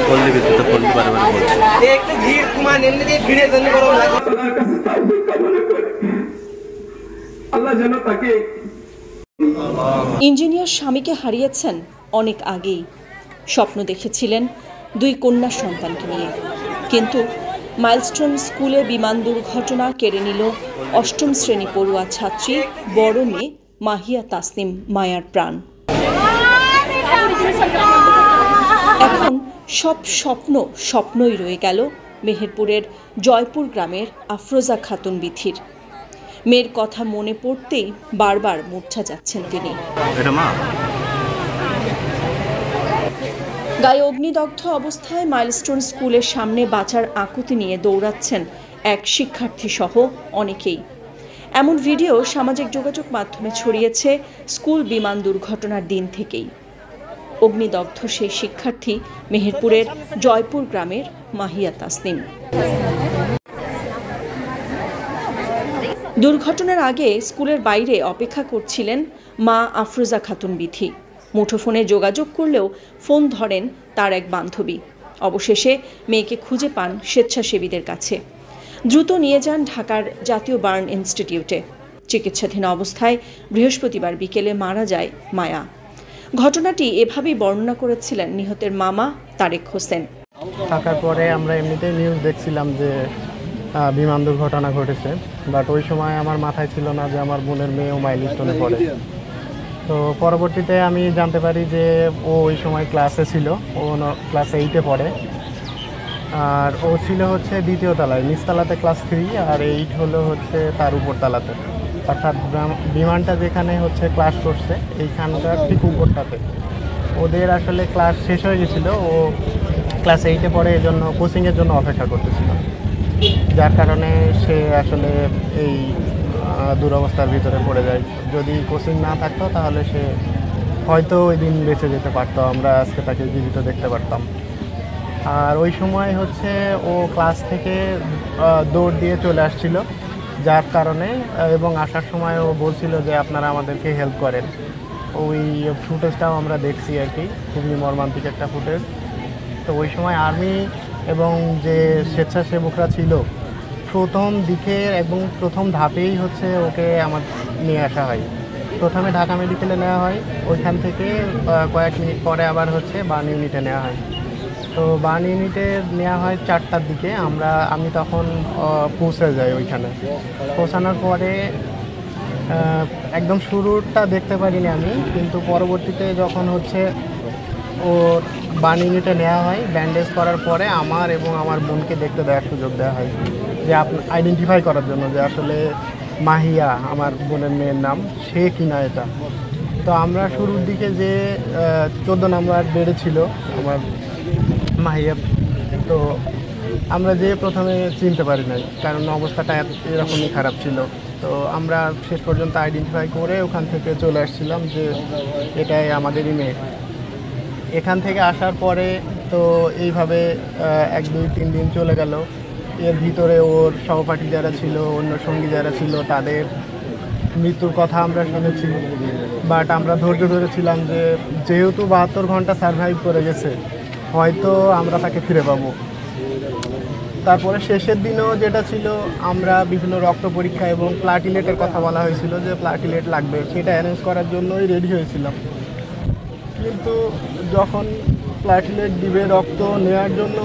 পল্লী বিদ্যুৎ পল্লী বারে বলছে একটু ভিড় কুমান এমনিতে ভিড়ের জন্য গরম লাগে। আল্লাহ যেন তাকে ইঞ্জিনিয়ার স্বামীকে হারিয়েছেন অনেক আগেই। স্বপ্ন দেখেছিলেন 2 কন্যা সন্তানকে নিয়ে, কিন্তু মাইলস্টোন স্কুলে বিমান দুর্ঘটনা কেড়ে নিল 8ম শ্রেণী পড়ুয়া ছাত্রী বড় মেয়ে মাহিয়া তাসনিম মায়ার প্রাণ। এখন সব স্বপ্নই রয়ে গেল মেহেরপুরের জয়পুর গ্রামের আফরোজা খাতুন বিথির। মেয়ের কথা মনে পড়তেই বারবার মূর্ছা যাচ্ছেন তিনি। গায়ে অগ্নিদগ্ধ অবস্থায় মাইলস্টোন স্কুলের সামনে বাঁচার আকুতি নিয়ে দৌড়াচ্ছেন এক শিক্ষার্থী সহ অনেকেই। এমন ভিডিও সামাজিক যোগাযোগ মাধ্যমে ছড়িয়েছে স্কুল বিমান দুর্ঘটনার দিন থেকেই। অগ্নিদগ্ধ সেই শিক্ষার্থী মেহেরপুরের জয়পুর গ্রামের মাহিয়া তাসনিম। দুর্ঘটনার আগে স্কুলের বাইরে অপেক্ষা করছিলেন মা আফরোজা খাতুন বিথি। মুঠোফোনে যোগাযোগ করলেও ফোন ধরেন তার এক বান্ধবী। অবশেষে মেয়েকে খুঁজে পান স্বেচ্ছাসেবীদের কাছে। দ্রুত নিয়ে যান ঢাকার জাতীয় বার্ন ইনস্টিটিউটে। চিকিৎসাধীন অবস্থায় বৃহস্পতিবার বিকেলে মারা যায় মায়া। ঘটনাটি এভাবেই বর্ণনা করেছিলেন নিহতের মামা তারেক হোসেন। থাকার পরে আমরা এমনিতেই নিউজ দেখছিলাম যে বিমান দুর্ঘটনা ঘটেছে, বাট ওই সময় আমার মাথায় ছিল না যে আমার বোনের মেয়েও মাইলস্টোনে পড়ে। তো পরবর্তীতে আমি জানতে পারি যে ও ওই সময় ক্লাসে ছিল, ও ক্লাস 8-এ পড়ে। আর ও ছিল হচ্ছে 2য় তলায়, নিচতলাতে ক্লাস 3 আর 8 হলো হচ্ছে তার উপর তলাতে, অর্থাৎ বিমানটা যেখানে হচ্ছে ক্লাস করছে এইখানকার ঠিক উপরটাতে। ওদের আসলে ক্লাস শেষ হয়ে গেছিলো, ও ক্লাস 8-এ পড়ে, এই জন্য কোচিংয়ের জন্য অপেক্ষা করতেছিল, যার কারণে সে আসলে এই দুরবস্থার ভিতরে পড়ে যায়। যদি কোচিং না থাকতো তাহলে সে হয়তো ওই দিন বেঁচে যেতে পারতো, আমরা আজকে তাকে জীবিত দেখতে পারতাম। আর ওই সময় হচ্ছে ও ক্লাস থেকে দৌড় দিয়ে চলে আসছিল, যার কারণে এবং আসার সময় ও বলছিল যে আপনারা আমাদেরকে হেল্প করেন। ওই ফুটেজটাও আমরা দেখছি আর কি, খুবই মর্মান্তিক একটা ফুটেজ। তো ওই সময় আর্মি এবং যে স্বেচ্ছাসেবকরা ছিল প্রথম দিকের এবং প্রথম ধাপেই হচ্ছে ওকে আমার নিয়ে আসা হয়। প্রথমে ঢাকা মেডিকেলে নেওয়া হয়, ওইখান থেকে কয়েক মিনিট পরে আবার হচ্ছে বার্ন ইউনিটে নেওয়া হয়। তো বার্ন ইউনিটে নেওয়া হয় 4টার দিকে। আমি তখন পৌঁছে যাই ওইখানে। পৌঁছানোর পরে একদম শুরুটা দেখতে পারিনি আমি, কিন্তু পরবর্তীতে যখন হচ্ছে ও বার্ন ইউনিটে নেওয়া হয়, ব্যান্ডেজ করার পরে আমার এবং আমার বোনকে দেখতে দেওয়ার সুযোগ দেওয়া হয়, যে আইডেন্টিফাই করার জন্য যে আসলে মাহিয়া আমার বোনের মেয়ের নাম, সে কিনা এটা। তো আমরা শুরুর দিকে যে 14 নম্বর বেডে ছিল আমার মাহিয়া, তো আমরা যে প্রথমে চিনতে পারি নাই, কারণ অবস্থাটা এরকমই খারাপ ছিল। তো আমরা শেষ পর্যন্ত আইডেন্টিফাই করে ওখান থেকে চলে আসছিলাম যে এটাই আমাদেরই মেয়ে। এখান থেকে আসার পরে তো এইভাবে 1, 2, 3 দিন চলে গেল। এর ভিতরে ওর সহপাঠী যারা ছিল, অন্য সঙ্গী যারা ছিল, তাদের মৃত্যুর কথা আমরা শুনেছি, বাট আমরা ধৈর্য ধরেছিলাম যে যেহেতু 72 ঘন্টা সার্ভাইভ করে গেছে, হয়তো আমরা তাকে ফিরে পাবো। তারপরে শেষের দিনও যেটা ছিল, আমরা বিভিন্ন রক্ত পরীক্ষা এবং প্লাটিলেটের কথা বলা হয়েছিল যে প্লাটিলেট লাগবে, সেটা অ্যারেঞ্জ করার জন্যই রেডি হয়েছিলাম। কিন্তু যখন প্লাটিলেট দিবে, রক্ত নেওয়ার জন্য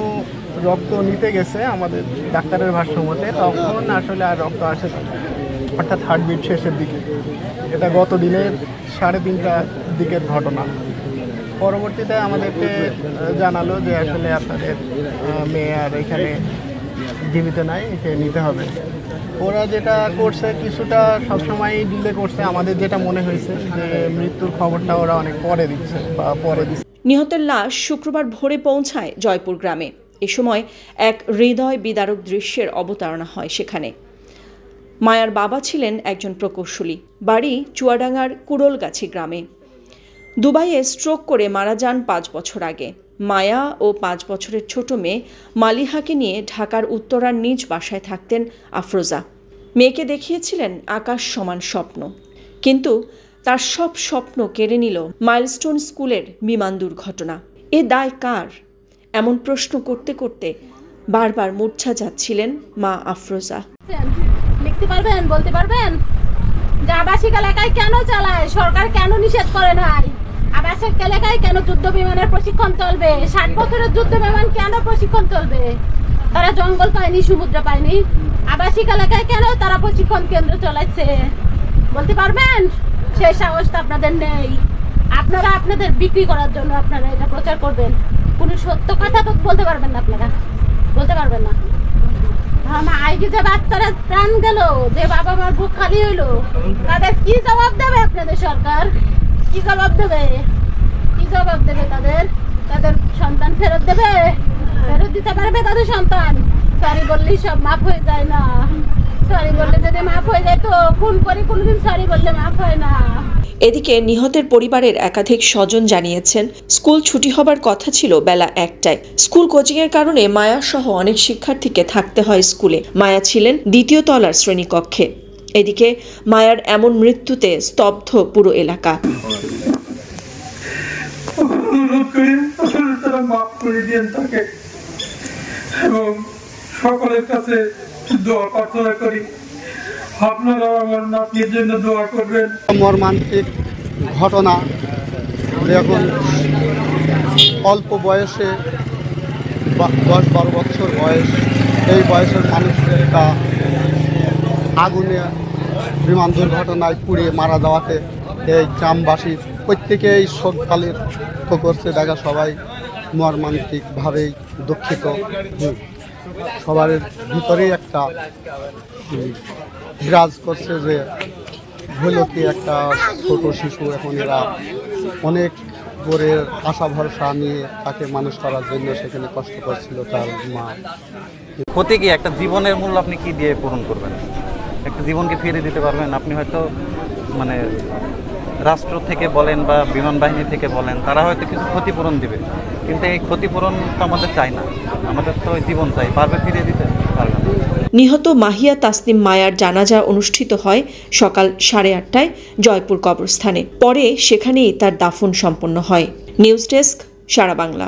রক্ত নিতে গেছে আমাদের ডাক্তারের ভাষ্য মতে, তখন আসলে আর রক্ত আসে না, অর্থাৎ হার্টবিট শেষের দিকে। এটা গত দিনের 3:30টার দিকের ঘটনা। পরবর্তীতে আমাদেরকে জানালো যে আসলে আপনাদের মেয়ে আর এখানে জীবিত নাই, একে নিতে হবে। ওরা যেটা করছে কিছুটা সবসময় ডিলে করছে, আমাদের যেটা মনে হয়েছে যে মৃত্যুর খবরটা ওরা অনেক পরে দিচ্ছে বা পরে দিচ্ছে। নিহতের লাশ শুক্রবার ভোরে পৌঁছায় জয়পুর গ্রামে। এ সময় এক হৃদয় বিদারক দৃশ্যের অবতারণা হয় সেখানে। মায়ার বাবা ছিলেন একজন প্রকৌশলী, বাড়ি চুয়াডাঙ্গার কুড়োলগাছি গ্রামে। দুবাইয়ে স্ট্রোক করে মারা যান 5 বছর আগে। মায়া ও 5 বছরের ছোট মেয়ে মালিহাকে নিয়ে ঢাকার উত্তরার নিজ বাসায় থাকতেন আফরোজা। মেয়েকে দেখিয়েছিলেন আকাশ সমান স্বপ্ন, কিন্তু তার সব স্বপ্ন কেড়ে নিল মাইলস্টোন স্কুলের বিমান দুর্ঘটনা। এ দায় কার? এমন প্রশ্ন করতে করতে বারবার মূর্ছা যাচ্ছিলেন মা আফরোজা। লিখতে পারবেন, বলতে পারবেন যে আবাসিক এলাকায় কেন চালায় সরকার, কেন নিষেধ করে নাই? আবাসিক এলাকায় কেন যুদ্ধ বিমানের প্রশিক্ষণ চলবে? 60 বছরের যুদ্ধ বিমান কেন প্রশিক্ষণ চলবে? তারা জঙ্গল পায়নি, সমুদ্র পায়নি। আবাসিক এলাকায় কেন তারা প্রশিক্ষণ কেন্দ্র চালাচ্ছে? বলতে পারবেন? সেই সাহস তো আপনাদের নেই। আপনারা আপনাদের বিক্রি করার জন্য আপনারা এটা প্রচার করবেন। কোনো সত্য কথা তো বলতে পারবেন না, আপনারা বলতে পারবেন না। আইজি যে বাচ্চারা প্রাণ গেল, যে বাবা মার বুক খালি হইলো, তাদের কি জবাব দেবে আপনাদের সরকার? কি জবাব দেবে? কি জবাব দেবে তাদের? তাদের সন্তান ফেরত দেবে? ফেরত দিতে পারবে তাদের সন্তান? সরি বললেই সব মাফ হয়ে যায় না। সরি বললে যদি মাফ হয়ে যায়, তো খুন করে কোনোদিন সরি বললে মাফ হয় না। এদিকে নিহতের পরিবারের একাধিক স্বজন জানিয়েছেন, স্কুল ছুটি হবার কথা ছিল বেলা 1টায়। স্কুল কোচিংয়ের কারণে মায়া সহ অনেক শিক্ষার্থীকে থাকতে হয় স্কুলে। মায়া ছিলেন 2য় তলার শ্রেণীকক্ষে। এদিকে মায়ার এমন মৃত্যুতে স্তব্ধ পুরো এলাকা। মাফ করে দিন তাকে এবং সকলের কাছে দোয়া প্রার্থনা করি, আপনারা আমার নাতনির জন্য দোয়া করবেন। মর্মান্তিক ঘটনা, এখন অল্প বয়সে 10-12 বছর বয়স, এই বয়সের মানুষটা আগুনে বিমান দুর্ঘটনায় পুড়িয়ে মারা যাওয়াতে এই গ্রামবাসী প্রত্যেকেই শোককালের তো করছে। দেখা সবাই মর্মান্তিকভাবেই দুঃখিত। সবার ভিতরেই একটা বিরাজ করছে যে হইল কি একটা ছোট শিশু, এখন এরা অনেক করে আশা ভরসা নিয়ে তাকে মানুষ করার জন্য সেখানে কষ্ট করছিল তার মা। ক্ষতি কি? একটা জীবনের মূল্য আপনি কি দিয়ে পূরণ করবেন? একটা জীবনকে ফিরে দিতে পারবেন? আপনি হয়তো মানে রাষ্ট্র থেকে বলেন বা বিমান বাহিনী থেকে বলেন, তারা হয়তো কিছু ক্ষতিপূরণ দিবে, কিন্তু এই ক্ষতিপূরণ তো আমাদের চাই না। আমাদের তো জীবন চাই। পারবে ফিরিয়ে দিতে? পারবে না। নিহত মাহিয়া তাসনিম মায়ার জানাজা অনুষ্ঠিত হয় সকাল 8:30টায় জয়পুর কবরস্থানে। পরে সেখানেই তার দাফন সম্পন্ন হয়। নিউজ ডেস্ক, সারা বাংলা।